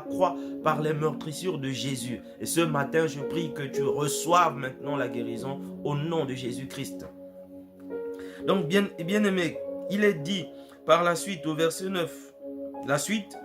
croix par les meurtrissures de Jésus. Et ce matin, je prie que tu reçoives maintenant la guérison au nom de Jésus-Christ. Donc, bien aimé, il est dit par la suite au verset 9, la suite,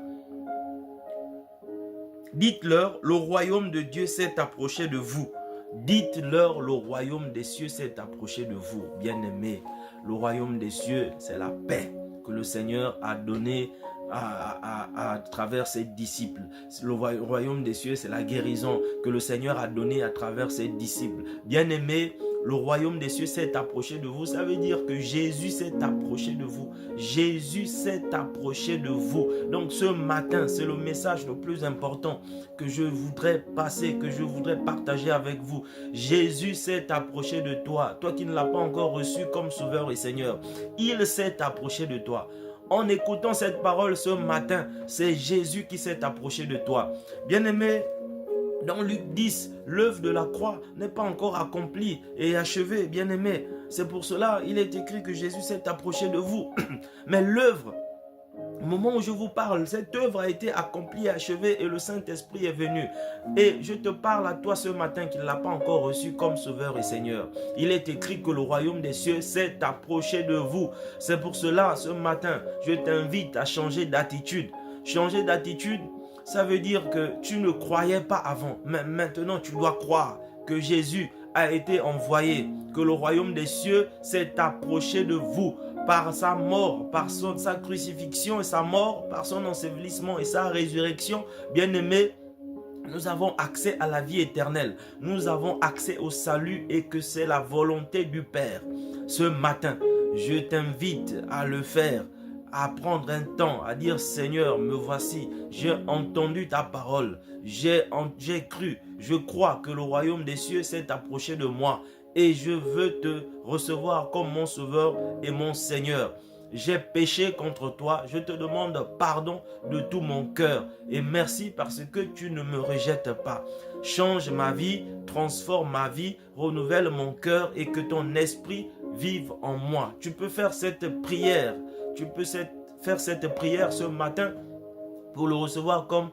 dites-leur, le royaume de Dieu s'est approché de vous. Dites-leur, le royaume des cieux s'est approché de vous. Bien-aimés, le royaume des cieux, c'est la paix que le Seigneur a donnée à travers ses disciples. Le royaume des cieux, c'est la guérison que le Seigneur a donnée à travers ses disciples. Bien-aimés, le royaume des cieux s'est approché de vous. Ça veut dire que Jésus s'est approché de vous. Jésus s'est approché de vous. Donc ce matin, c'est le message le plus important que je voudrais passer, que je voudrais partager avec vous. Jésus s'est approché de toi. Toi qui ne l'as pas encore reçu comme Sauveur et Seigneur, il s'est approché de toi. En écoutant cette parole ce matin, c'est Jésus qui s'est approché de toi. Bien-aimé, dans Luc 10, l'œuvre de la croix n'est pas encore accomplie et achevée, bien-aimé. C'est pour cela qu'il est écrit que Jésus s'est approché de vous. Mais l'œuvre, au moment où je vous parle, cette œuvre a été accomplie et achevée et le Saint-Esprit est venu. Et je te parle à toi ce matin qui ne l'a pas encore reçu comme Sauveur et Seigneur. Il est écrit que le royaume des cieux s'est approché de vous. C'est pour cela, ce matin, je t'invite à changer d'attitude. Changer d'attitude, ça veut dire que tu ne croyais pas avant, mais maintenant tu dois croire que Jésus a été envoyé, que le royaume des cieux s'est approché de vous par sa mort, par sa crucifixion et sa mort, par son ensevelissement et sa résurrection. Bien-aimés, nous avons accès à la vie éternelle, nous avons accès au salut et que c'est la volonté du Père. Ce matin, je t'invite à le faire, à prendre un temps, à dire Seigneur, me voici, j'ai entendu ta parole, j'ai cru, je crois que le royaume des cieux s'est approché de moi et je veux te recevoir comme mon Sauveur et mon Seigneur. J'ai péché contre toi, je te demande pardon de tout mon cœur et merci parce que tu ne me rejettes pas. Change ma vie, transforme ma vie, renouvelle mon cœur et que ton esprit vive en moi. Tu peux faire cette prière, tu peux faire cette prière ce matin pour le recevoir comme